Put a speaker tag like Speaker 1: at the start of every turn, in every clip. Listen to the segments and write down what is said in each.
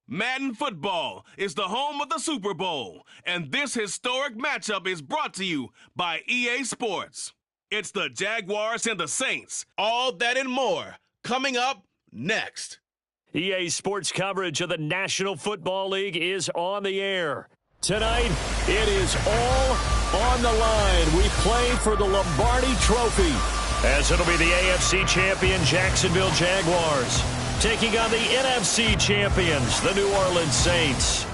Speaker 1: Madden Football is the home of the Super Bowl, and this historic matchup is brought to you by EA Sports. It's the Jaguars and the Saints. All that and more coming up next.
Speaker 2: EA Sports coverage of the National Football League is on the air. Tonight, it is all on the line. We play for the Lombardi Trophy, as it'll be the AFC champion Jacksonville Jaguars taking on the NFC champions, the New Orleans Saints.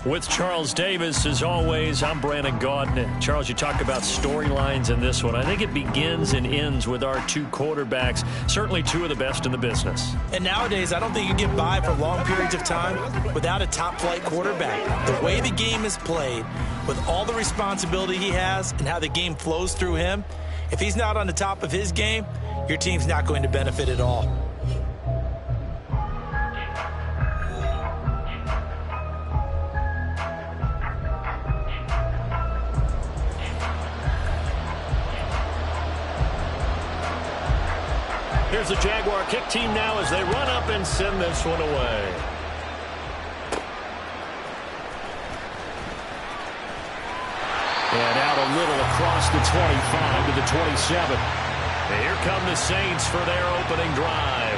Speaker 2: With Charles Davis, as always, I'm Brandon Gaudin. Charles, you talk about storylines in this one. I think it begins and ends with our two quarterbacks, certainly two of the best in the business.
Speaker 3: And nowadays, I don't think you can get by for long periods of time without a top-flight quarterback. The way the game is played, with all the responsibility he has and how the game flows through him, if he's not on the top of his game, your team's not going to benefit at all.
Speaker 2: Here's the Jaguar kick team now as they run up and send this one away. And out a little across the 25 to the 27. And here come the Saints for their opening drive.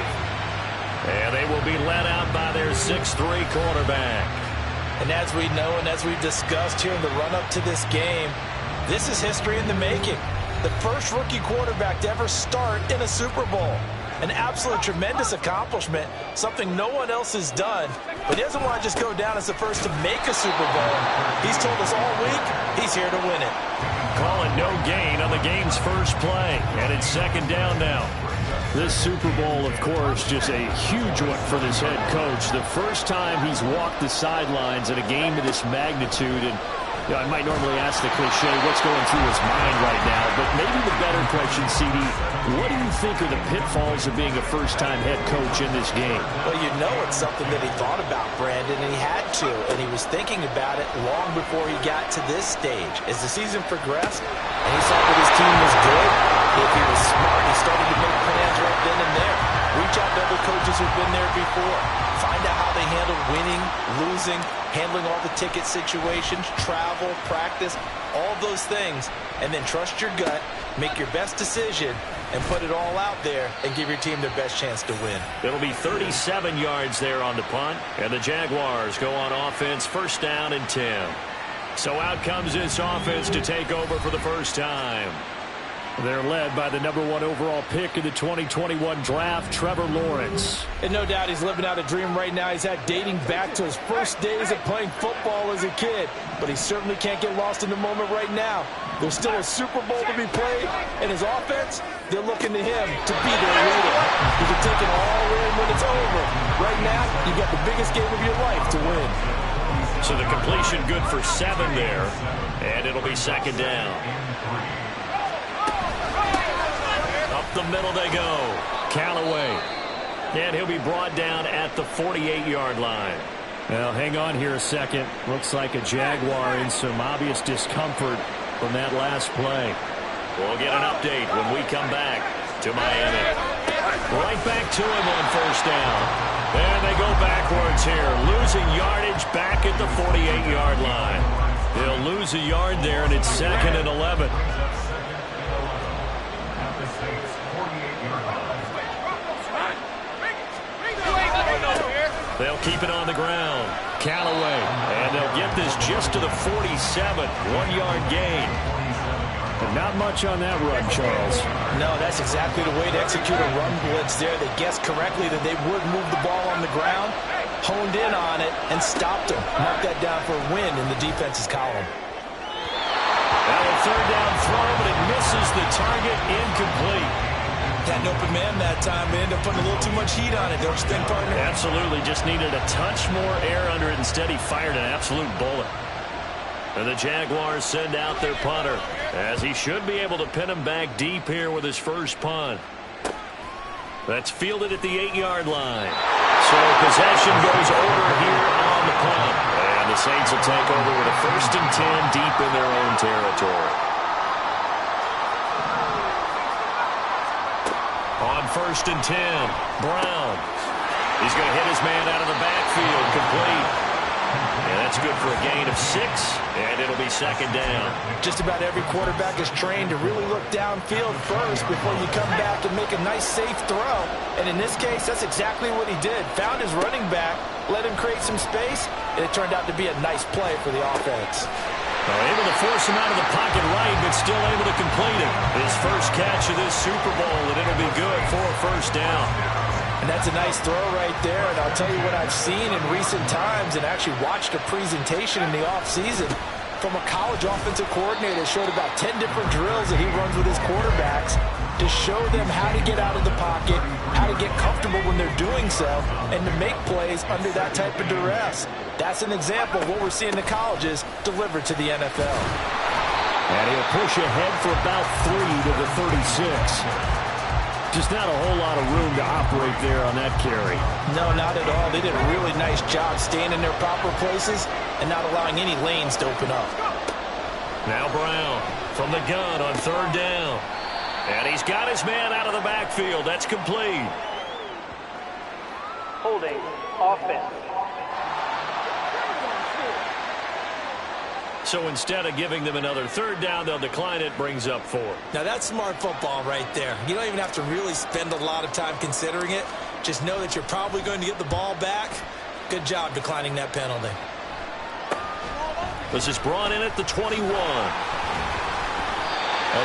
Speaker 2: And they will be led out by their 6'3 quarterback.
Speaker 3: And as we know and as we've discussed here in the run-up to this game, this is history in the making. The first rookie quarterback to ever start in a Super Bowl. An absolute tremendous accomplishment, something no one else has done. But he doesn't want to just go down as the first to make a Super Bowl. He's told us all week he's here to win it.
Speaker 2: Calling no gain on the game's first play. And it's second down now. This Super Bowl, of course, just a huge one for this head coach. The first time he's walked the sidelines in a game of this magnitude. And I might normally ask the cliche, what's going through his mind right now? But maybe the better question, CD, what do you think are the pitfalls of being a first-time head coach in this game?
Speaker 3: Well, you know it's something that he thought about, Brandon, and he had to. And he was thinking about it long before he got to this stage. As the season progressed, and he saw that his team was good, if he was smart, he started to make plans right then and there. Reach out to other coaches who've been there before. Find out how they handle winning, losing, handling all the ticket situations, travel, practice, all those things. And then trust your gut, make your best decision, and put it all out there and give your team their best chance to win.
Speaker 2: It'll be 37 yards there on the punt. And the Jaguars go on offense, first down and 10. So out comes this offense to take over for the first time. They're led by the #1 overall pick in the 2021 draft, Trevor Lawrence.
Speaker 3: And no doubt he's living out a dream right now he's had dating back to his first days of playing football as a kid. But he certainly can't get lost in the moment right now. There's still a Super Bowl to be played, and his offense, they're looking to him to be their leader. You can take it all in when it's over. Right now, you got the biggest game of your life to win.
Speaker 2: So the completion good for 7 there, and it'll be second down. The middle they go. Callaway. And he'll be brought down at the 48-yard line. Now, hang on here a second. Looks like a Jaguar in some obvious discomfort from that last play. We'll get an update when we come back to Miami. Right back to him on first down. And they go backwards here. Losing yardage back at the 48-yard line. They'll lose a yard there, and it's second and 11. They'll keep it on the ground. Callaway. And they'll get this just to the 47. 1-yard gain. But not much on that run, Charles.
Speaker 3: No, that's exactly the way to execute a run blitz there. They guessed correctly that they would move the ball on the ground, honed in on it, and stopped them. Mark that down for a win in the defense's column.
Speaker 2: Now a third down throw, but it misses the target. Incomplete.
Speaker 3: Had an open man that time, but ended up putting a little too much heat on it, don't you think, partner?
Speaker 2: Absolutely. Just needed a touch more air under it. Instead, he fired an absolute bullet. And the Jaguars send out their punter, as he should be able to pin him back deep here with his first punt. That's fielded at the 8-yard line. So possession goes over here on the punt. And the Saints will take over with a 1st and 10 deep in their own territory. On 1st and 10, Brown. He's going to hit his man out of the backfield, complete. And that's good for a gain of 6, and it'll be second down.
Speaker 3: Just about every quarterback is trained to really look downfield first before you come back and make a nice, safe throw. And in this case, that's exactly what he did. Found his running back, let him create some space, and it turned out to be a nice play for the offense.
Speaker 2: Able to force him out of the pocket right, but still able to complete it. His first catch of this Super Bowl, and it'll be good for a first down.
Speaker 3: And that's a nice throw right there. And I'll tell you what I've seen in recent times and actually watched a presentation in the offseason from a college offensive coordinator. Showed about 10 different drills that he runs with his quarterbacks to show them how to get out of the pocket, how to get comfortable when they're doing so, and to make plays under that type of duress. That's an example of what we're seeing in the colleges delivered to the NFL.
Speaker 2: And he'll push ahead for about 3 to the 36. Just not a whole lot of room to operate there on that carry.
Speaker 3: No, not at all. They did a really nice job staying in their proper places and not allowing any lanes to open up.
Speaker 2: Now Brown from the gun on third down. And he's got his man out of the backfield. That's complete.
Speaker 4: Holding offense.
Speaker 2: So instead of giving them another third down, they'll decline it, brings up 4.
Speaker 3: Now that's smart football right there. You don't even have to really spend a lot of time considering it. Just know that you're probably going to get the ball back. Good job declining that penalty.
Speaker 2: This is brought in at the 21. A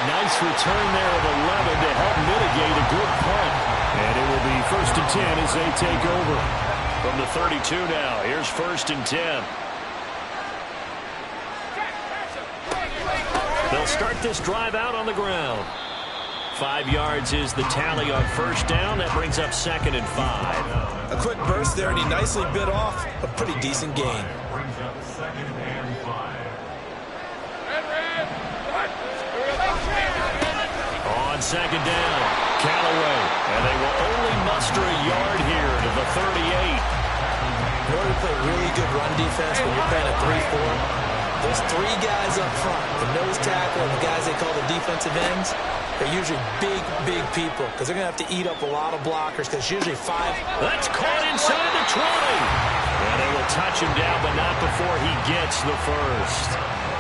Speaker 2: nice return there of 11 to help mitigate a good punt. And it will be 1st and 10 as they take over. From the 32 now, here's 1st and 10. They'll start this drive out on the ground. 5 yards is the tally on first down. That brings up 2nd and 5.
Speaker 3: A quick burst there, and he nicely bit off a pretty decent gain.
Speaker 2: On 2nd down, Callaway. And they will only muster a yard here to the 38.
Speaker 3: In order to play really good run defense when you're playing a 3-4, those 3 guys up front, the nose tackle and the guys they call the defensive ends, they're usually big, big people because they're going to have to eat up a lot of blockers because usually 5.
Speaker 2: That's caught inside the 20. And they will touch him down, but not before he gets the first.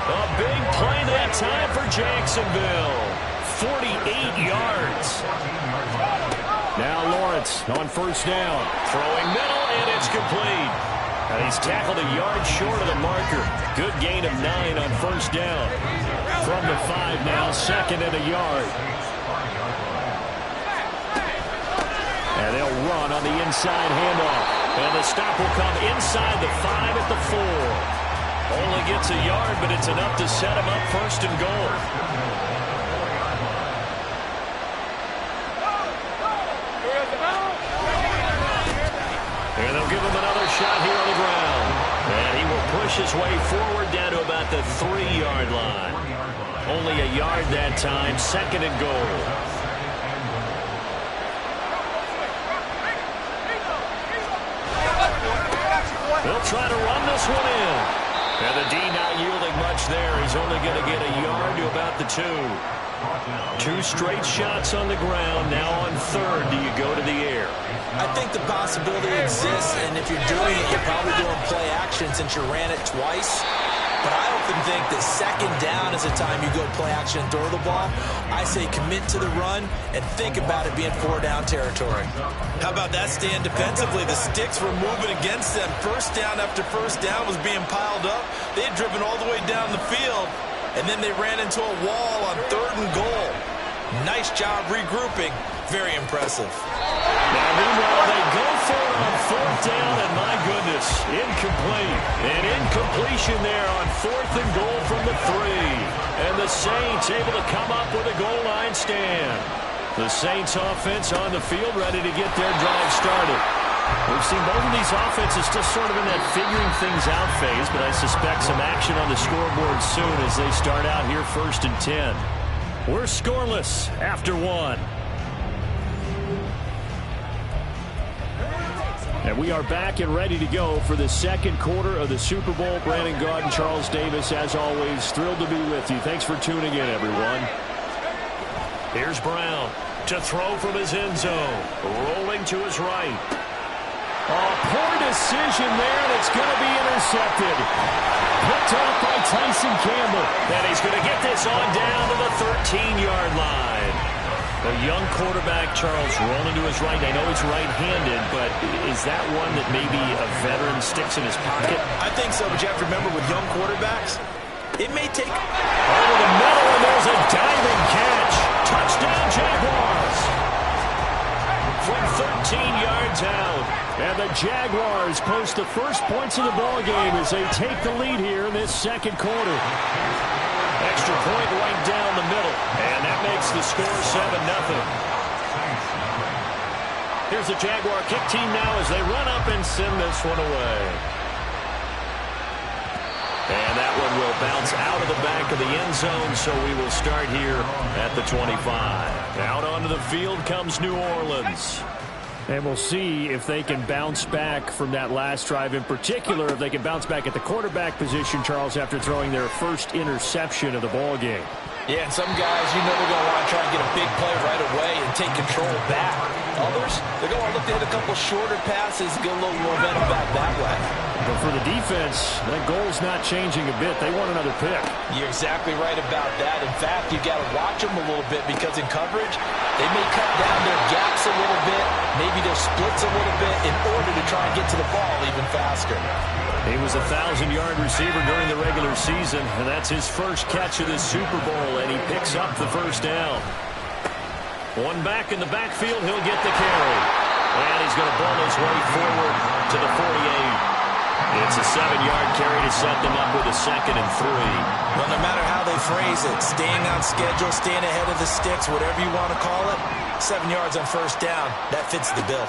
Speaker 2: A big play that time for Jacksonville. 48 yards. Now Lawrence on first down. Throwing middle, and it's complete. And he's tackled a yard short of the marker. Good gain of 9 on first down. From the 5 now, 2nd and a yard. And they'll run on the inside handoff. And the stop will come inside the 5 at the 4. Only gets a yard, but it's enough to set him up 1st and goal. And they'll give him another shot here on the ground. And he will push his way forward down to about the 3-yard line. Only a yard that time, 2nd and goal. They'll try to run this one in. And the D not yielding much there. He's only going to get a yard to about the 2. 2 straight shots on the ground. Now on 3rd, do you go to the air?
Speaker 3: I think the possibility exists, and if you're doing it, you're probably doing play action since you ran it twice. But I often think that 2nd down is the time you go play action and throw the ball. I say commit to the run and think about it being 4-down territory. How about that stand defensively? The sticks were moving against them. First down after first down was being piled up. They had driven all the way down the field, and then they ran into a wall on 3rd and goal. Nice job regrouping. Very impressive.
Speaker 2: Now, meanwhile, they go for it on 4th down, and my goodness, incomplete. An incompletion there on 4th and goal from the 3. And the Saints able to come up with a goal line stand. The Saints offense on the field ready to get their drive started. We've seen both of these offenses still sort of in that figuring things out phase, but I suspect some action on the scoreboard soon as they start out here 1st and 10. We're scoreless after 1. And we are back and ready to go for the 2nd quarter of the Super Bowl. Brandon Gaud and Charles Davis, as always, thrilled to be with you. Thanks for tuning in, everyone. Here's Brown to throw from his end zone. Rolling to his right. Oh, poor decision there, and it's going to be intercepted. Picked off by Tyson Campbell. And he's going to get this on down to the 13-yard line. A young quarterback, Charles, rolling to his right. I know he's right-handed, but is that one that maybe a veteran sticks in his pocket?
Speaker 3: I think so, but you have to remember with young quarterbacks, it may take...
Speaker 2: Over the middle, and there's a diving catch. Touchdown, Jaguars. From 13 yards out. And the Jaguars post the first points of the ball game as they take the lead here in this second quarter. Extra point right down the middle. And that makes the score 7-0. Here's the Jaguar kick team now as they run up and send this one away. And that one will bounce out of the back of the end zone, so we will start here at the 25. Out onto the field comes New Orleans. And we'll see if they can bounce back from that last drive, in particular if they can bounce back at the quarterback position, Charles, after throwing their first interception of the ball game.
Speaker 3: Yeah, and some guys, you know they're going to want to try and get a big play right away and take control back. Others, they're going to look to hit a couple shorter passes, get a little momentum back that way.
Speaker 2: But for the defense, that goal's not changing a bit. They want another pick.
Speaker 3: You're exactly right about that. In fact, you've got to watch them a little bit because in coverage, they may cut down their gaps a little bit, maybe their splits a little bit in order to try and get to the ball even faster.
Speaker 2: He was a 1,000-yard receiver during the regular season, and that's his first catch of this Super Bowl, and he picks up the first down. One back in the backfield, he'll get the carry. And he's going to ball his way forward to the 48. It's a 7-yard carry to set them up with a 2nd and 3.
Speaker 3: Well, no matter how they phrase it, staying on schedule, staying ahead of the sticks, whatever you want to call it, 7 yards on first down, that fits the bill.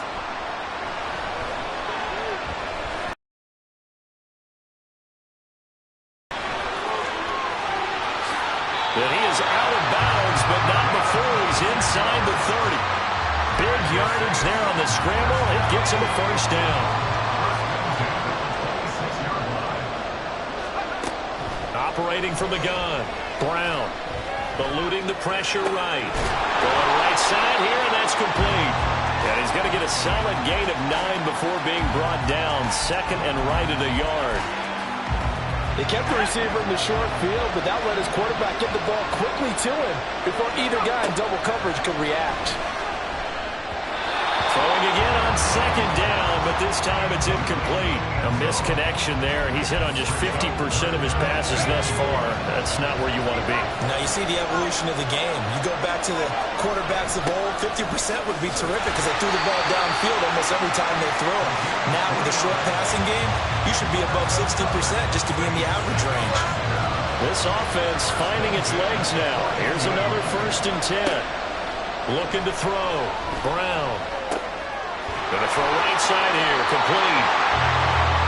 Speaker 2: And he is out of bounds, but not before he's inside the 30. Big yardage there on the scramble. It gets him a first down. Operating from the gun, Brown. Eluding the pressure right. Going right side here, and that's complete. And he's going to get a solid gain of 9 before being brought down. 2nd and right at a yard.
Speaker 3: They kept the receiver in the short field, but that let his quarterback get the ball quickly to him before either guy in double coverage could react.
Speaker 2: Throwing again on 2nd down, but this time it's incomplete. A misconnection there. He's hit on just 50% of his passes thus far. That's not where you want to be.
Speaker 3: Now you see the evolution of the game. You go back to the quarterbacks of old, 50% would be terrific because they threw the ball downfield almost every time they throw it. Now with the short passing game, you should be above 60% just to be in the average range.
Speaker 2: This offense finding its legs now. Here's another 1st and 10. Looking to throw. Brown. Going to throw right side here. Complete.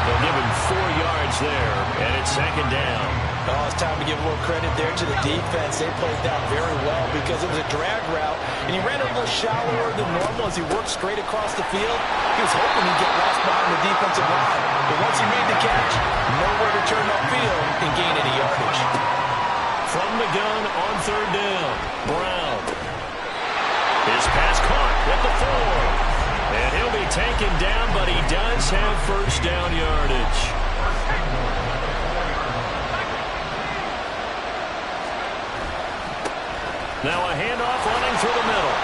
Speaker 2: They'll give him 4 yards there, and it's 2nd down.
Speaker 3: Oh, it's time to give a little credit there to the defense. They played that very well because it was a drag route, and he ran a little shallower than normal as he worked straight across the field. He was hoping he'd get lost behind the defensive line, but once he made the catch, nowhere to turn upfield and gain any yardage.
Speaker 2: From the gun on 3rd down, Brown. His pass caught at the 4. And he'll be taken down, but he does have first down yardage. Now a handoff running through the middle.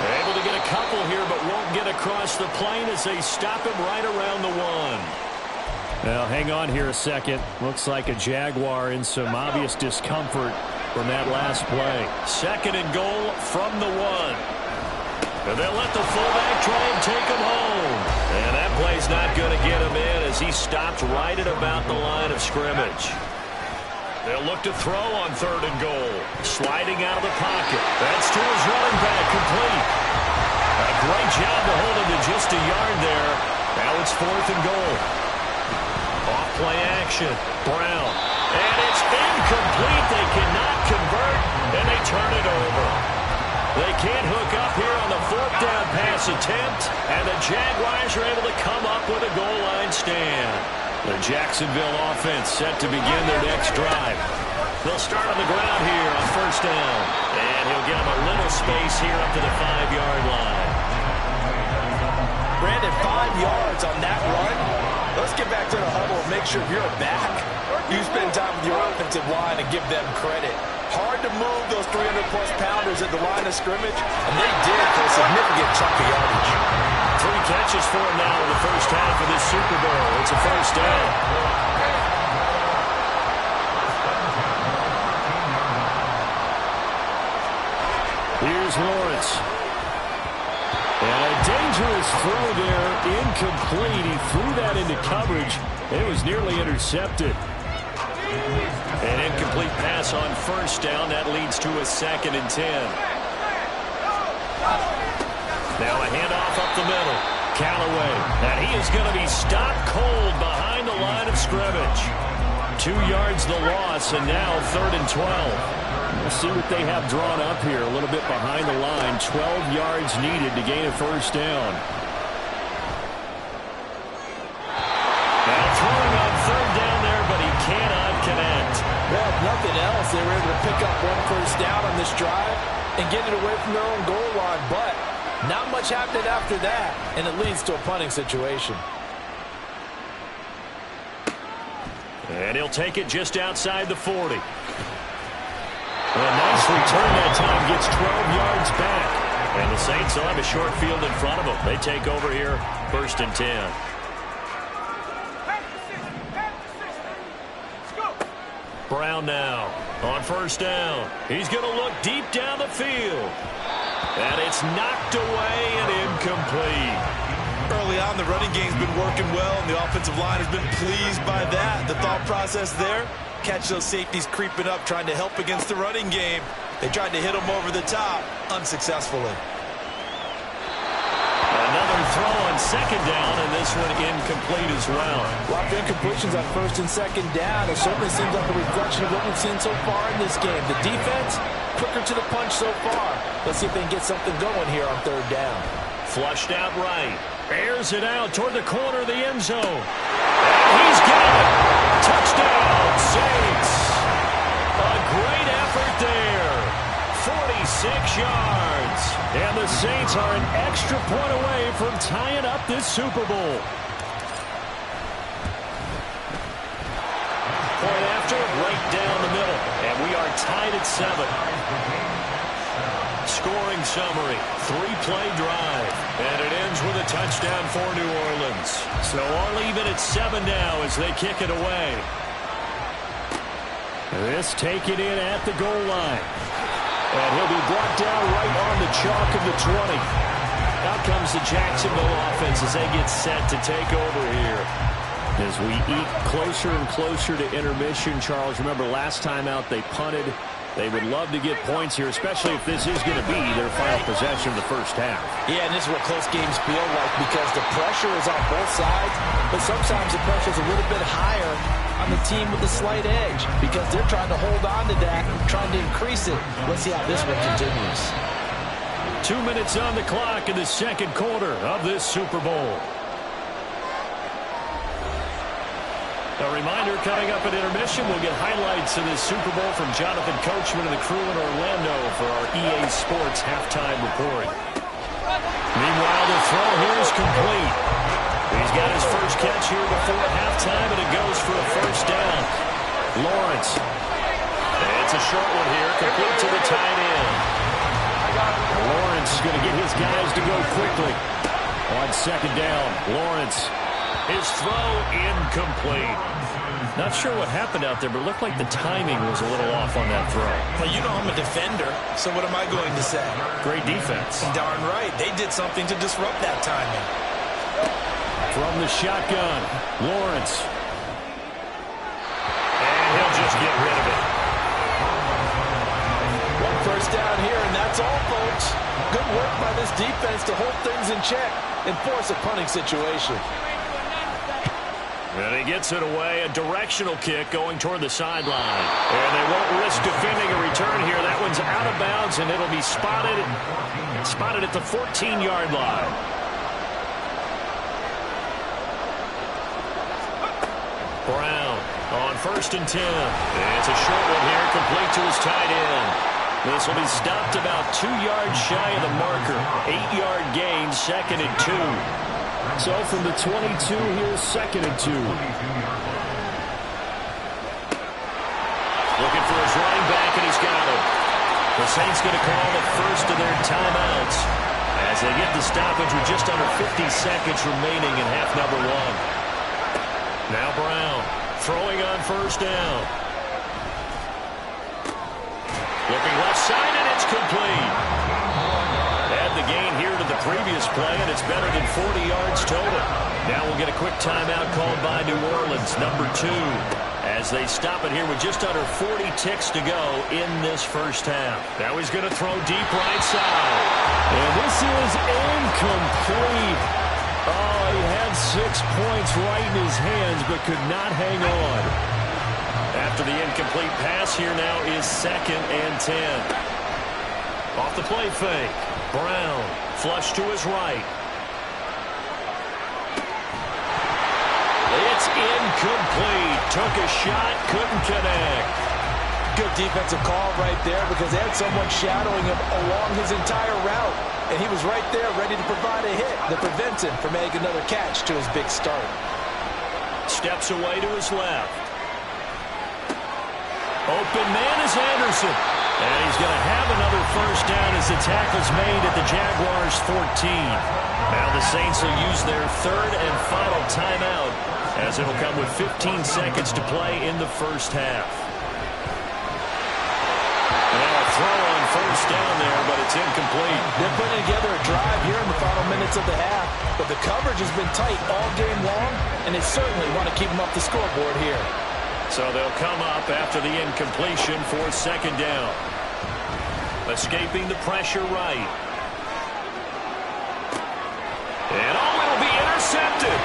Speaker 2: They're able to get a couple here, but won't get across the plane as they stop him right around the 1. Now hang on here a second. Looks like a Jaguar in some obvious discomfort from that last play. 2nd and goal from the 1. And they'll let the fullback try and take him home. And that play's not going to get him in as he stopped right at about the line of scrimmage. They'll look to throw on 3rd and goal. Sliding out of the pocket. That's to his running back, complete. A great job to hold him to just a yard there. Now it's 4th and goal. Off play action. Brown. And it's incomplete. They cannot convert, and they turn it over. They can't hook up here on the 4th down pass attempt, and the Jaguars are able to come up with a goal line stand. The Jacksonville offense set to begin their next drive. They'll start on the ground here on 1st down, and he'll get them a little space here up to the 5-yard line.
Speaker 3: Brandon, 5 yards on that run. Let's get back to the huddle and make sure you're back. You spend time with your offensive line and give them credit. Hard to move those 300-plus pounders at the line of scrimmage, and they did for a significant chunk of yardage.
Speaker 2: 3 catches for him now in the first half of this Super Bowl. It's a first down. Here's Lawrence. And a dangerous throw there, incomplete. He threw that into coverage. It was nearly intercepted. An incomplete pass on first down. That leads to a 2nd and 10. Now a handoff up the middle. Callaway. And he is going to be stopped cold behind the line of scrimmage. 2 yards the loss, and now 3rd and 12. We'll see what they have drawn up here. A little bit behind the line. 12 yards needed to gain a first down. Now throwing on 3rd down there, but he cannot connect.
Speaker 3: Well, if nothing else, they were able to pick up 1 first down on this drive and get it away from their own goal line. But not much happened after that, and it leads to a punting situation.
Speaker 2: And he'll take it just outside the 40. Well, a nice return that time, gets 12 yards back. And the Saints will have a short field in front of them. They take over here, 1st and 10. Brown now on first down. He's going to look deep down the field. And it's knocked away and incomplete.
Speaker 3: Early on, the running game's been working well, and the offensive line has been pleased by that. The thought process there, catch those safeties creeping up, trying to help against the running game. They tried to hit them over the top, unsuccessfully.
Speaker 2: Another throw on 2nd down, and this one incomplete as well.
Speaker 3: A lot of incompletions on 1st and 2nd down. It certainly seems like a reflection of what we've seen so far in this game. The defense, quicker to the punch so far. Let's see if they can get something going here on 3rd down.
Speaker 2: Flushed out right. Airs it out toward the corner of the end zone. And he's got it. Touchdown, Saints. A great effort there. 46 yards. And the Saints are an extra point away from tying up this Super Bowl. Point after, right down the middle. And we are tied at 7. Scoring summary, 3-play drive, and it ends with a touchdown for New Orleans. So all even at 7 now as they kick it away. This taken in at the goal line. And he'll be brought down right on the chalk of the 20. Out comes the Jacksonville offense as they get set to take over here. As we eat closer and closer to intermission, Charles, remember last time out they punted. They would love to get points here, especially if this is going to be their final possession of the first half.
Speaker 3: Yeah, and this is what close games feel like because the pressure is on both sides, but sometimes the pressure is a little bit higher on the team with a slight edge because they're trying to hold on to that, trying to increase it. Let's see how this one continues.
Speaker 2: 2 minutes on the clock in the 2nd quarter of this Super Bowl. A reminder, coming up at intermission, we'll get highlights of this Super Bowl from Jonathan Coachman and the crew in Orlando for our EA Sports halftime report. Meanwhile, the throw here is complete. He's got his first catch here before halftime, and it goes for a first down. Lawrence. It's a short one here, complete to the tight end. Lawrence is going to get his guys to go quickly. On 2nd down, Lawrence. His throw incomplete. Not sure what happened out there, but it looked like the timing was a little off on that throw.
Speaker 3: Well, you know I'm a defender, so what am I going to say?
Speaker 2: Great defense.
Speaker 3: Darn right. They did something to disrupt that timing.
Speaker 2: From the shotgun, Lawrence. And he'll just get rid of it.
Speaker 3: 1 first down here, and that's all, folks. Good work by this defense to hold things in check and force a punting situation.
Speaker 2: And he gets it away, a directional kick going toward the sideline. And they won't risk defending a return here. That one's out of bounds, and it'll be spotted at the 14-yard line. Brown on 1st and 10. It's a short one here, complete to his tight end. This will be stopped about 2 yards shy of the marker. 8-yard gain, 2nd and 2. So from the 22, here's 2nd and 2. Looking for his running back, and he's got him. The Saints going to call the first of their timeouts as they get the stoppage with just under 50 seconds remaining in half number 1. Now Brown throwing on first down. Looking left side, and it's complete. Add the gain here to the previous play, and it's better than 40 yards total. Now we'll get a quick timeout called by New Orleans, number 2, as they stop it here with just under 40 ticks to go in this first half. Now he's going to throw deep right side. And this is incomplete. Oh, he had 6 points right in his hands, but could not hang on. After the incomplete pass, here now is 2nd and 10. Off the play fake. Brown, flush to his right. It's incomplete. Took a shot, couldn't connect.
Speaker 3: Good defensive call right there because they had someone shadowing him along his entire route. And he was right there ready to provide a hit that prevents him from making another catch to his big start.
Speaker 2: Steps away to his left. Open man is Anderson. And he's going to have another first down as the tackle's made at the Jaguars' 14. Now the Saints will use their 3rd and final timeout as it'll come with 15 seconds to play in the first half. Now a throw on first down there, but it's incomplete.
Speaker 3: They're putting together a drive here in the final minutes of the half, but the coverage has been tight all game long, and they certainly want to keep them off the scoreboard here.
Speaker 2: So they'll come up after the incompletion for 2nd down. Escaping the pressure right. And it'll be intercepted.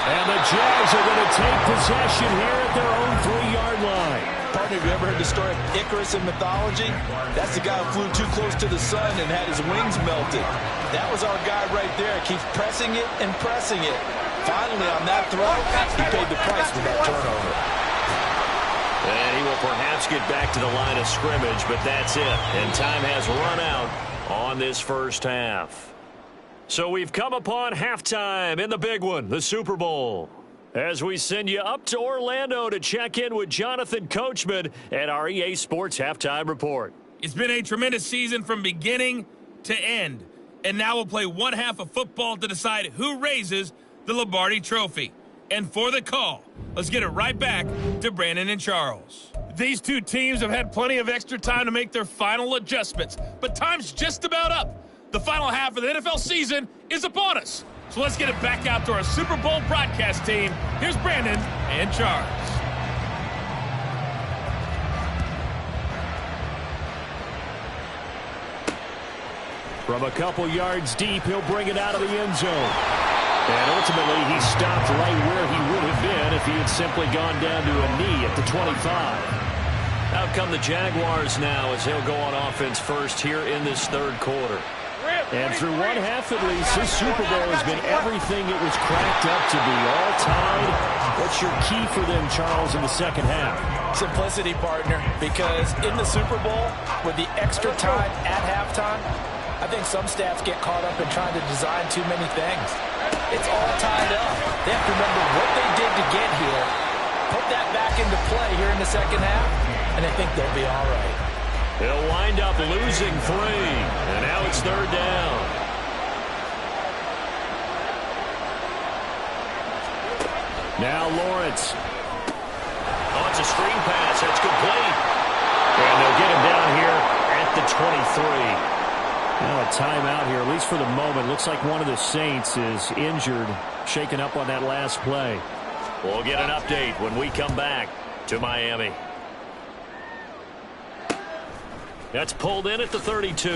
Speaker 2: And the Jags are going to take possession here at their own 3-yard line.
Speaker 3: Partner, have you ever heard the story of Icarus in mythology? That's the guy who flew too close to the sun and had his wings melted. That was our guy right there. Keeps pressing it and pressing it. Finally, on that throw, he paid the price with that turnover.
Speaker 2: And he will perhaps get back to the line of scrimmage, but that's it. And time has run out on this first half. So we've come upon halftime in the big one, the Super Bowl. As we send you up to Orlando to check in with Jonathan Coachman at our EA Sports Halftime Report.
Speaker 4: It's been a tremendous season from beginning to end. And now we'll play one half of football to decide who raises the Lombardi Trophy. And for the call, let's get it right back to Brandon and Charles. These two teams have had plenty of extra time to make their final adjustments, but time's just about up. The final half of the NFL season is upon us. So let's get it back out to our Super Bowl broadcast team. Here's Brandon and Charles.
Speaker 2: From a couple yards deep, he'll bring it out of the end zone. And ultimately, he stopped right where he would have been if he had simply gone down to a knee at the 25. Out come the Jaguars now as he'll go on offense first here in this 3rd quarter. And through one half at least, this Super Bowl has been everything it was cracked up to be. All tied. What's your key for them, Charles, in the 2nd half?
Speaker 3: Simplicity, partner, because in the Super Bowl, with the extra time at halftime, I think some staffs get caught up in trying to design too many things. It's all tied up. They have to remember what they did to get here, put that back into play here in the 2nd half, and I think they'll be all right.
Speaker 2: They'll wind up losing 3, and now it's 3rd down. Now Lawrence. Oh, it's a screen pass. That's complete. And they'll get him down here at the 23. Now a timeout here, at least for the moment. Looks like one of the Saints is injured, shaken up on that last play. We'll get an update when we come back to Miami. That's pulled in at the 32.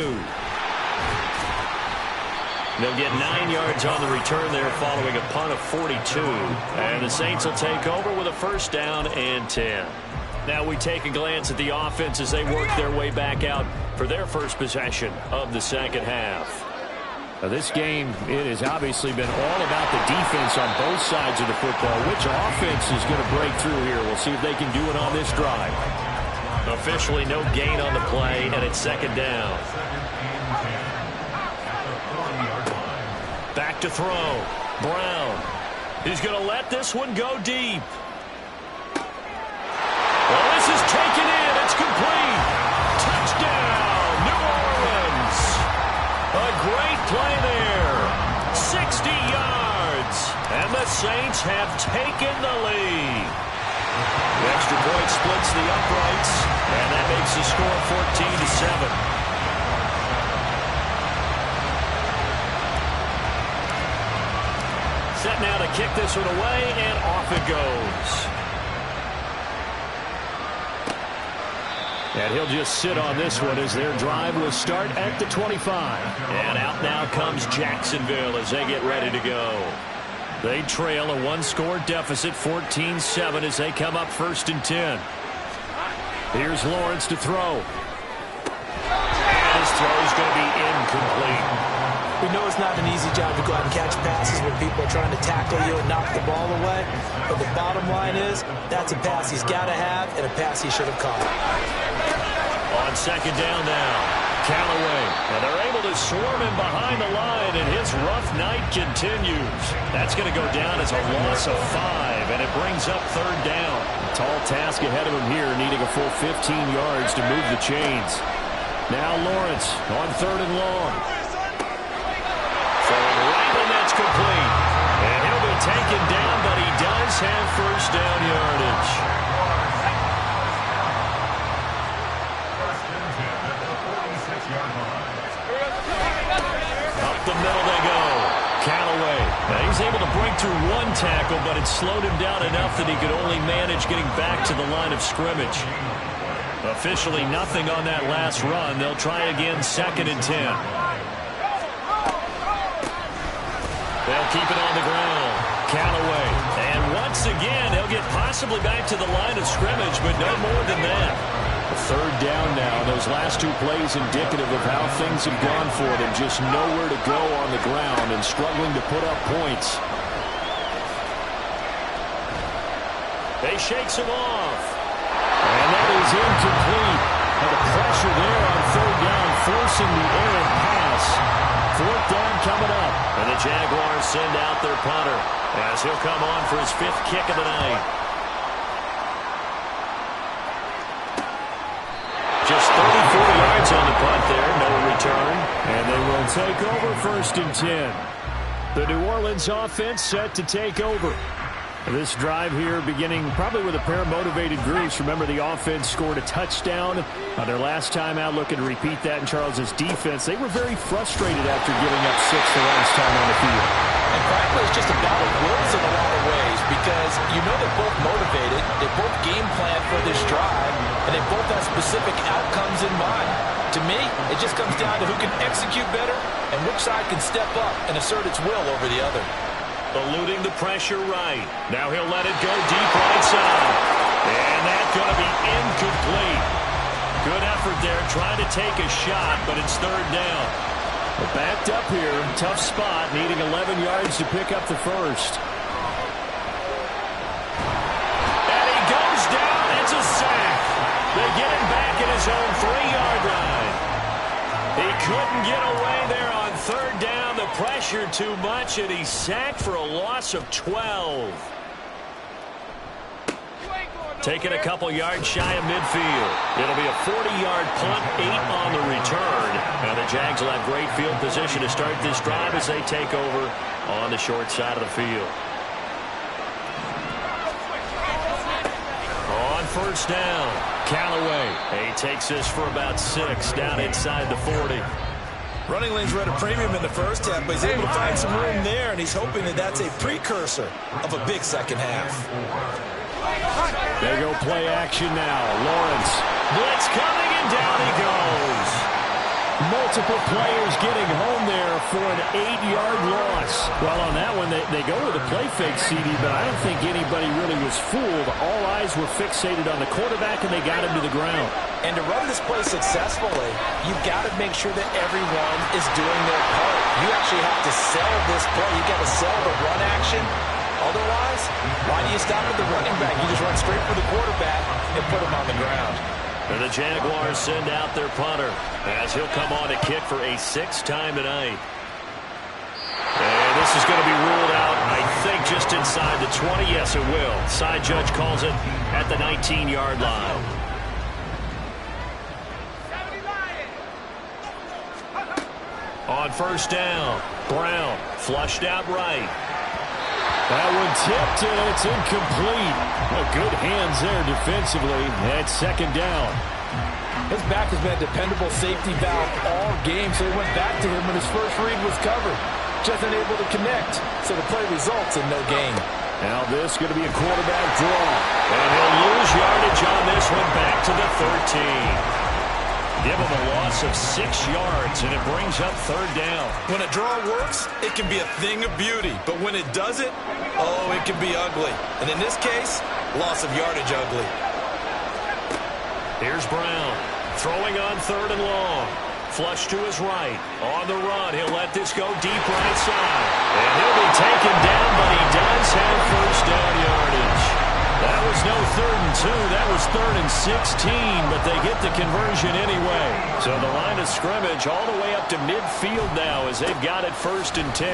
Speaker 2: They'll get 9 yards on the return there following a punt of 42. And the Saints will take over with a first down and 10. Now we take a glance at the offense as they work their way back out for their first possession of the 2nd half. Now this game, it has obviously been all about the defense on both sides of the football. Which offense is going to break through here? We'll see if they can do it on this drive. Officially no gain on the play, and it's 2nd down. Back to throw. Brown. He's going to let this one go deep. Well, this is taken in. It's complete. Touchdown, New Orleans. A great play there. 60 yards. And the Saints have taken the lead. The extra point splits the uprights, and that makes the score 14-7. Set now to kick this one away, and off it goes. And he'll just sit on this one as their drive will start at the 25. And out now comes Jacksonville as they get ready to go. They trail a one-score deficit, 14-7, as they come up 1st and 10. Here's Lawrence to throw. And his throw is going to be incomplete.
Speaker 3: We know it's not an easy job to go out and catch passes when people are trying to tackle you and knock the ball away. But the bottom line is, that's a pass he's got to have and a pass he should have caught.
Speaker 2: On 2nd down now, Callaway. And they're able to swarm him behind the line, and his rough night continues. That's going to go down as a loss of 5, and it brings up 3rd down. A tall task ahead of him here, needing a full 15 yards to move the chains. Now Lawrence on 3rd and long. Throwing right when that's complete. And he'll be taken down, but he does have 1st down yardage. Up the middle they go. Callaway. Now he's able to break through one tackle, but it slowed him down enough that he could only manage getting back to the line of scrimmage. Officially nothing on that last run. They'll try again 2nd and 10. They'll keep it on the ground. Callaway. And once again, he'll get possibly back to the line of scrimmage, but no more than that. 3rd down now. Those last 2 plays indicative of how things have gone for them. Just nowhere to go on the ground and struggling to put up points. They shakes him off. And that is incomplete. And the pressure there on 3rd down, forcing the errant pass. 4th down coming up. And the Jaguars send out their punter as he'll come on for his 5th kick of the night. Just 34 yards on the punt there. No return. And they will take over 1st and 10. The New Orleans offense set to take over. This drive here beginning probably with a pair of motivated groups. Remember, the offense scored a touchdown on their last time out. Looking to repeat that in Charles's defense. They were very frustrated after giving up 6 the last time on the field.
Speaker 3: And frankly, it's just a battle of wills in a lot of ways because you know they're both motivated. They both game plan for this drive, and they both have specific outcomes in mind. To me, it just comes down to who can execute better and which side can step up and assert its will over the other.
Speaker 2: Eluding the pressure right. Now he'll let it go deep right side. And that's going to be incomplete. Good effort there, trying to take a shot, but it's 3rd down. But backed up here, tough spot, needing 11 yards to pick up the 1st. And he goes down, it's a sack. They get him back at his own 3-yard line. He couldn't get away there on 3rd down. The pressure too much, and he's sacked for a loss of 12. Taking a couple yards shy of midfield. It'll be a 40-yard punt, 8 on the return. And the Jags will have great field position to start this drive as they take over on the short side of the field. On 1st down, Callaway. He takes this for about 6 down inside the 40.
Speaker 3: Running lanes were at a premium in the first half, but he's able to find some room there, and he's hoping that that's a precursor of a big second half.
Speaker 2: They go play action now. Lawrence. Blitz coming, and down he goes. Multiple players getting home there for an 8-yard loss. Well, on that one, they go with a play fake, CD, but I don't think anybody really was fooled. All eyes were fixated on the quarterback, and they got him to the ground.
Speaker 3: And to run this play successfully, you've got to make sure that everyone is doing their part. You actually have to sell this play. You've got to sell the run action. Otherwise, why do you stop at the running back? You just run straight for the quarterback and put him on the ground.
Speaker 2: And the Jaguars send out their punter as he'll come on to kick for a 6th time tonight. And this is going to be ruled out, I think, just inside the 20. Yes, it will. Side judge calls it at the 19-yard line. On first down, Brown flushed out right. That one tipped, and it's incomplete. Well, good hands there defensively at second down.
Speaker 3: His back has been a dependable safety valve all game, so he went back to him when his first read was covered. Just unable to connect, so the play results in no gain.
Speaker 2: Now this is going to be a quarterback draw. And he'll lose yardage on this one back to the 13. Give him a loss of 6 yards, and it brings up third down.
Speaker 3: When a draw works, it can be a thing of beauty. But when it doesn't, oh, it can be ugly. And in this case, loss of yardage ugly.
Speaker 2: Here's Brown, throwing on third and long. Flush to his right. On the run, he'll let this go deep right side. And he'll be taken down, but he does have first down yardage. That was no 3rd and 2. That was 3rd and 16, but they get the conversion anyway. So the line of scrimmage all the way up to midfield now as they've got it 1st and 10.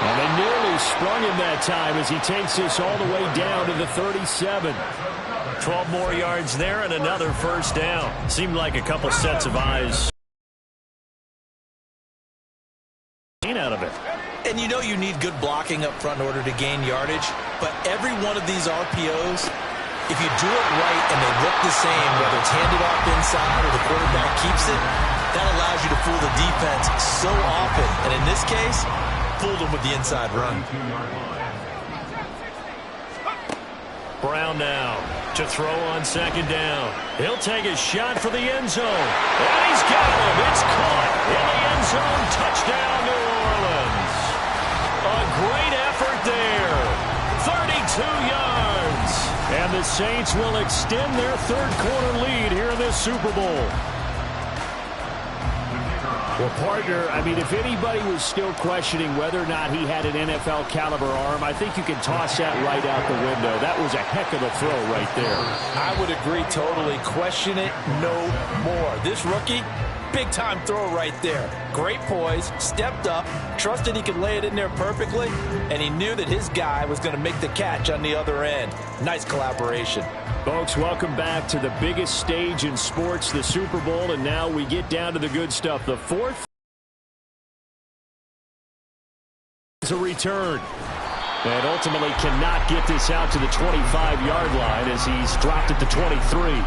Speaker 2: And they nearly sprung him that time as he takes this all the way down to the 37. 12 more yards there and another first down. Seemed like a couple sets of eyes out of it.
Speaker 3: And you know you need good blocking up front in order to gain yardage, but every one of these RPOs, if you do it right and they look the same, whether it's handed off inside or the quarterback keeps it, that allows you to fool the defense so often. And in this case, fooled them with the inside run.
Speaker 2: Brown now to throw on second down. He'll take a shot for the end zone. And he's got him. It's caught in the end zone. Touchdown, New Orleans. A great effort there. 32 yards. And the Saints will extend their third quarter lead here in this Super Bowl. Well, partner, I mean, if anybody was still questioning whether or not he had an NFL caliber arm, I think you can toss that right out the window. That was a heck of a throw right there.
Speaker 3: I would agree totally. Question it no more. This rookie, big-time throw right there. Great poise, stepped up, trusted he could lay it in there perfectly, and he knew that his guy was going to make the catch on the other end. Nice collaboration.
Speaker 2: Folks, welcome back to the biggest stage in sports, the Super Bowl, and now we get down to the good stuff. The fourth is a return. And ultimately cannot get this out to the 25-yard line as he's dropped at the 23.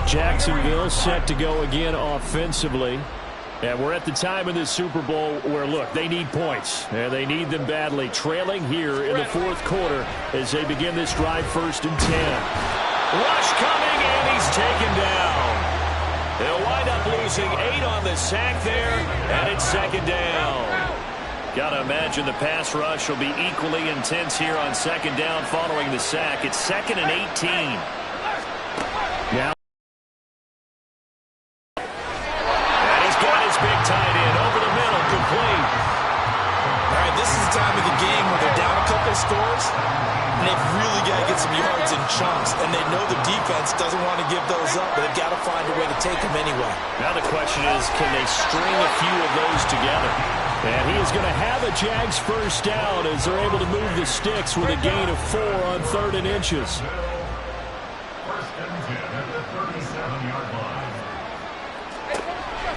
Speaker 2: Jacksonville set to go again offensively. And we're at the time in this Super Bowl where, look, they need points. And they need them badly. Trailing here in the fourth quarter as they begin this drive 1st and 10. Rush coming, and he's taken down. They'll wind up losing 8 on the sack there, and it's 2nd down. Got to imagine the pass rush will be equally intense here on 2nd down following the sack. It's 2nd and 18. Now. And he's got his big tight end over the middle, complete.
Speaker 3: All right, this is the time of the game where they're down a couple scores, and they've really got to get some yards in chunks, and they know the defense doesn't want to give those up, but they've got to find a way to take them anyway.
Speaker 2: Now the question is, can they string a few of those together? And he is going to have a Jags first down as they're able to move the sticks with a gain of 4 on 3rd and inches.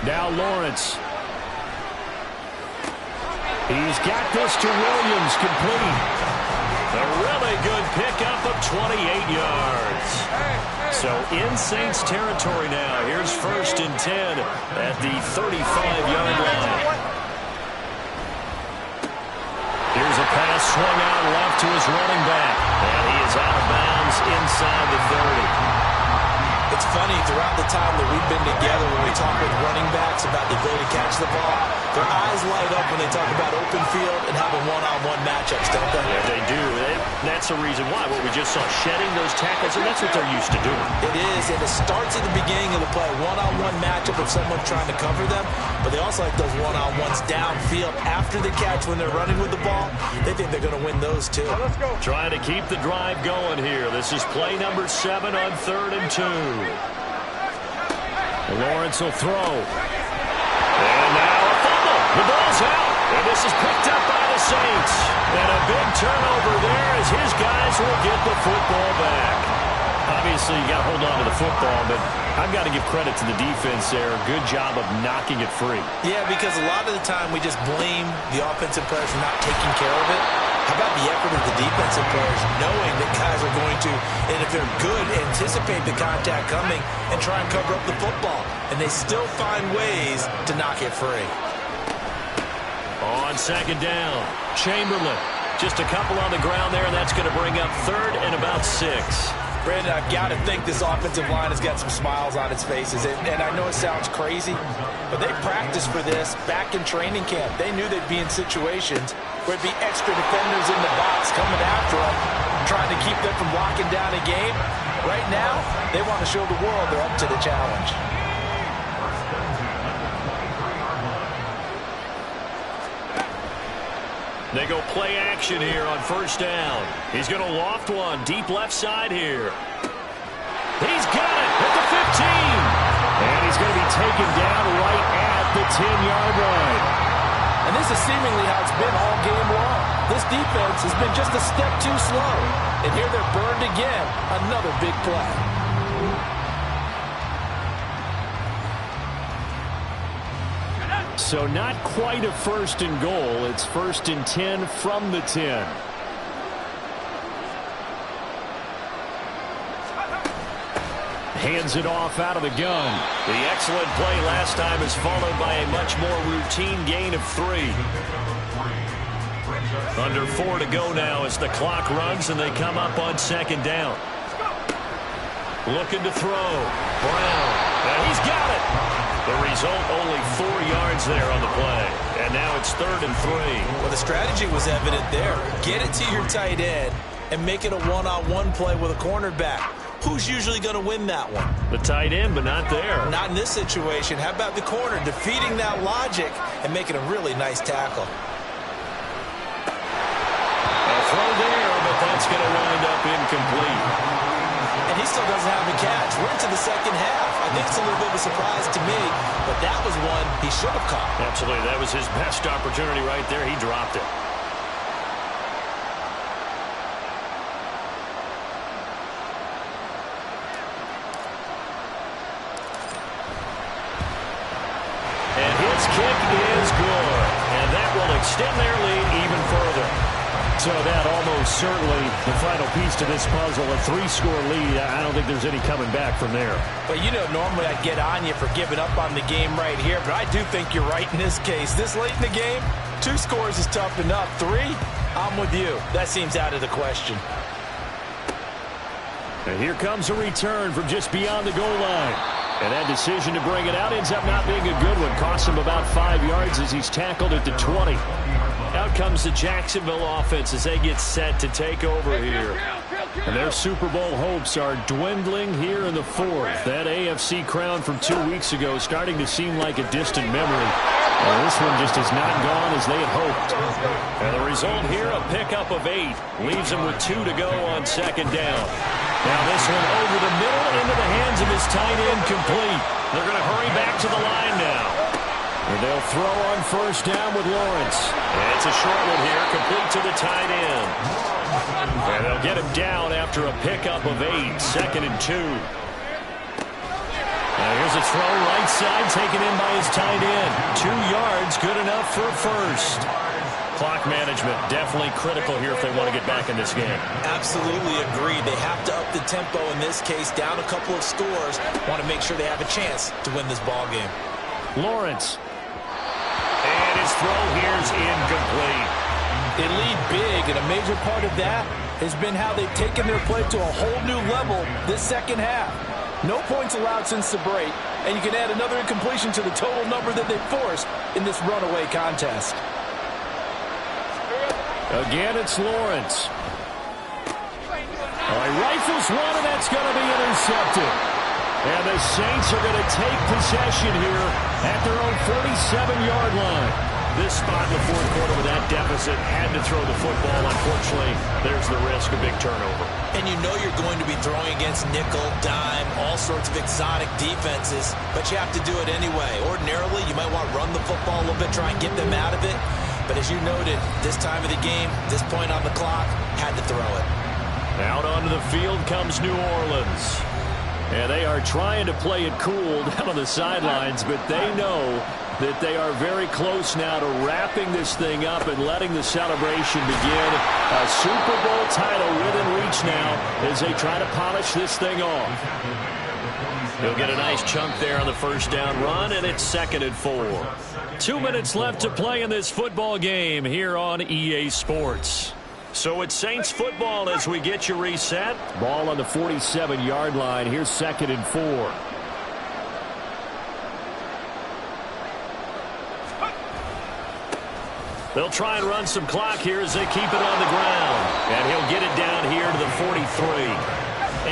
Speaker 2: Now Lawrence. He's got this to Williams, complete. A really good pickup of 28 yards. So in Saints territory now. Here's 1st and 10 at the 35-yard line. Here's a pass swung out left to his running back. And he is out of bounds inside the 30.
Speaker 3: It's funny, throughout the time that we've been together, when we talk with running backs about the ability to catch the ball, their eyes light up when they talk about open field and having one-on-one matchups, don't they?
Speaker 2: Yeah, they do. That's the reason why. What we just saw, shedding those tackles, and that's what they're used to doing.
Speaker 3: It is, and it starts at the beginning of the play. One-on-one matchup of someone trying to cover them, but they also like those one-on-ones downfield after the catch when they're running with the ball. They think they're going to win those, too.
Speaker 2: Trying to keep the drive going here. This is play number 7 on 3rd and 2. Lawrence will throw. And now a fumble. The ball's out. And this is picked up by the Saints. And a big turnover there as his guys will get the football back. Obviously, you got to hold on to the football, but I've got to give credit to the defense there. Good job of knocking it free.
Speaker 3: Yeah, because a lot of the time we just blame the offensive players for not taking care of it. How about the effort of the defensive players knowing that guys are going to, and if they're good, anticipate the contact coming and try and cover up the football. And they still find ways to knock it free.
Speaker 2: On second down, Chamberlain. Just a couple on the ground there, and that's going to bring up 3rd and about 6.
Speaker 3: Brandon, I've got to think this offensive line has got some smiles on its faces. And I know it sounds crazy, but they practiced for this back in training camp. They knew they'd be in situations where it'd be extra defenders in the box coming after them, trying to keep them from locking down a game. Right now, they want to show the world they're up to the challenge.
Speaker 2: They go play action here on 1st down. He's going to loft one deep left side here. He's got it at the 15. And he's going to be taken down right at the 10-yard line.
Speaker 3: And this is seemingly how it's been all game long. This defense has been just a step too slow. And here they're burned again. Another big play.
Speaker 2: So not quite a 1st and goal. It's 1st and 10 from the 10. Hands it off out of the gun. The excellent play last time is followed by a much more routine gain of 3. Under 4 to go now as the clock runs and they come up on 2nd down. Looking to throw. Brown. And he's got it. The result, only 4 yards there on the play. And now it's 3rd and 3.
Speaker 3: Well, the strategy was evident there. Get it to your tight end and make it a one-on-one play with a cornerback. Who's usually going to win that one?
Speaker 2: The tight end, but not there.
Speaker 3: Not in this situation. How about the corner defeating that logic and making a really nice tackle?
Speaker 2: A throw there, but that's going to wind up incomplete.
Speaker 3: And he still doesn't have a catch. We're into the 2nd half. I think it's a little bit of a surprise to me, but that was one he should have caught.
Speaker 2: Absolutely. That was his best opportunity right there. He dropped it. And his kick is good. And that will extend their lead even further. So that almost certainly the final piece to this puzzle, a 3-score lead. I don't think there's any coming back from there.
Speaker 3: But you know, normally I'd get on you for giving up on the game right here, but I do think you're right in this case. This late in the game, 2 scores is tough enough. 3, I'm with you. That seems out of the question.
Speaker 2: And here comes a return from just beyond the goal line. And that decision to bring it out ends up not being a good one. Costs him about 5 yards as he's tackled at the 20. Out comes the Jacksonville offense as they get set to take over here. And their Super Bowl hopes are dwindling here in the 4th. That AFC crown from 2 weeks ago is starting to seem like a distant memory. Well, this one just has not gone as they had hoped. And the result here, a pickup of 8. Leaves them with 2 to go on 2nd down. Now this one over the middle into the hands of his tight end complete. They're going to hurry back to the line now. And they'll throw on 1st down with Lawrence. And it's a short one here, complete to the tight end. And they'll get him down after a pickup of 8, 2nd and 2. Now here's a throw right side taken in by his tight end. 2 yards, good enough for a 1st. Clock management definitely critical here if they want to get back in this game.
Speaker 3: Absolutely agree. They have to up the tempo in this case, down a couple of scores. Want to make sure they have a chance to win this ball game.
Speaker 2: Lawrence. And his throw here's incomplete.
Speaker 3: They lead big, and a major part of that has been how they've taken their play to a whole new level this 2nd half. No points allowed since the break, and you can add another incompletion to the total number that they forced in this runaway contest.
Speaker 2: Again, it's Lawrence. He rifles one, and that's going to be intercepted. And the Saints are going to take possession here at their own 47-yard line. This spot in the 4th quarter with that deficit had to throw the football. Unfortunately, there's the risk of big turnover.
Speaker 3: And you know you're going to be throwing against nickel, dime, all sorts of exotic defenses, but you have to do it anyway. Ordinarily, you might want to run the football a little bit, try and get them out of it. But as you noted, this time of the game, this point on the clock, had to throw it.
Speaker 2: Out onto the field comes New Orleans. And they are trying to play it cool down on the sidelines, but they know that they are very close now to wrapping this thing up and letting the celebration begin. A Super Bowl title within reach now as they try to polish this thing off. He'll get a nice chunk there on the first down run, and it's 2nd and 4. 2 minutes left to play in this football game here on EA Sports. So it's Saints football as we get you reset. Ball on the 47-yard line. Here's 2nd and 4. They'll try and run some clock here as they keep it on the ground. And he'll get it down here to the 43.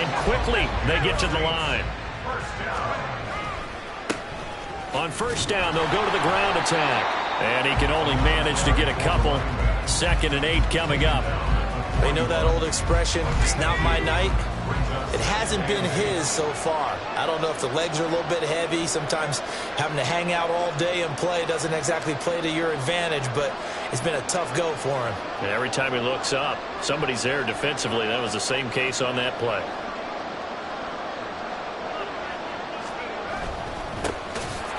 Speaker 2: And quickly they get to the line. On first down, they'll go to the ground attack. And he can only manage to get a couple. 2nd and 8 coming up.
Speaker 3: They know that old expression, it's not my night. It hasn't been his so far. I don't know if the legs are a little bit heavy. Sometimes having to hang out all day and play doesn't exactly play to your advantage, but it's been a tough go for him.
Speaker 2: And every time he looks up, somebody's there defensively. That was the same case on that play.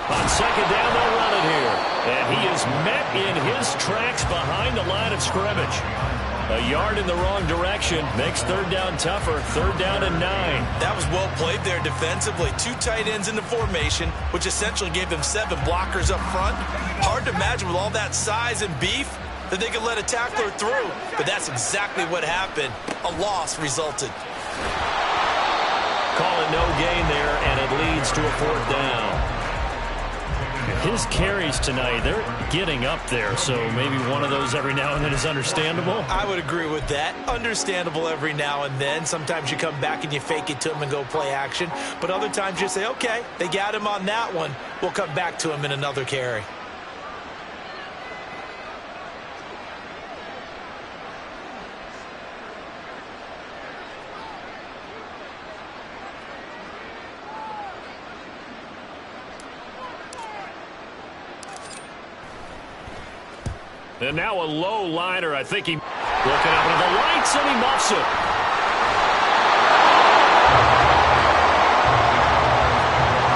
Speaker 2: On second down, they'll run it here. And he is met in his tracks behind the line of scrimmage. A yard in the wrong direction makes third down tougher. 3rd down and 9.
Speaker 3: That was well played there defensively. 2 tight ends in the formation, which essentially gave them 7 blockers up front. Hard to imagine with all that size and beef that they could let a tackler through. But that's exactly what happened. A loss resulted.
Speaker 2: Call it no gain there, and it leads to a 4th down. His carries tonight, they're getting up there, so maybe one of those every now and then is understandable.
Speaker 3: I would agree with that. Understandable every now and then. Sometimes you come back and you fake it to him and go play action. But other times you say, okay, they got him on that one. We'll come back to him in another carry.
Speaker 2: And now a low liner. I think he looking up into the lights, and he muffs it.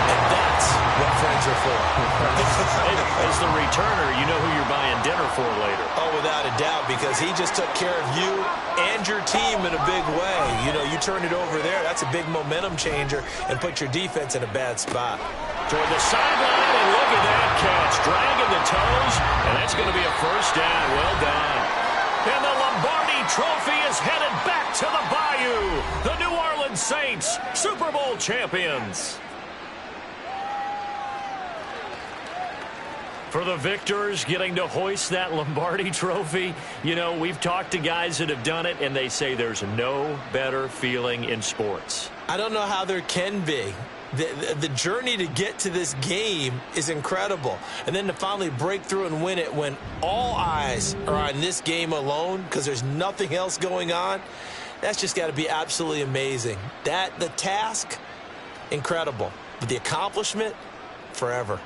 Speaker 3: And that's what friends are for.
Speaker 2: As the returner, you know who you're buying dinner for later.
Speaker 3: Oh, without a doubt, because he just took care of you and your team in a big way. You know, you turn it over there, that's a big momentum changer, and put your defense in a bad spot.
Speaker 2: Toward the sideline, and look at that catch. Dragging the toes, and that's going to be a first down. Well done. And the Lombardi Trophy is headed back to the Bayou. The New Orleans Saints, Super Bowl champions. For the victors getting to hoist that Lombardi Trophy, you know, we've talked to guys that have done it, and they say there's no better feeling in sports.
Speaker 3: I don't know how there can be. The journey to get to this game is incredible. And then to finally break through and win it when all eyes are on this game alone because there's nothing else going on, that's just got to be absolutely amazing. The task, incredible. But the accomplishment, forever.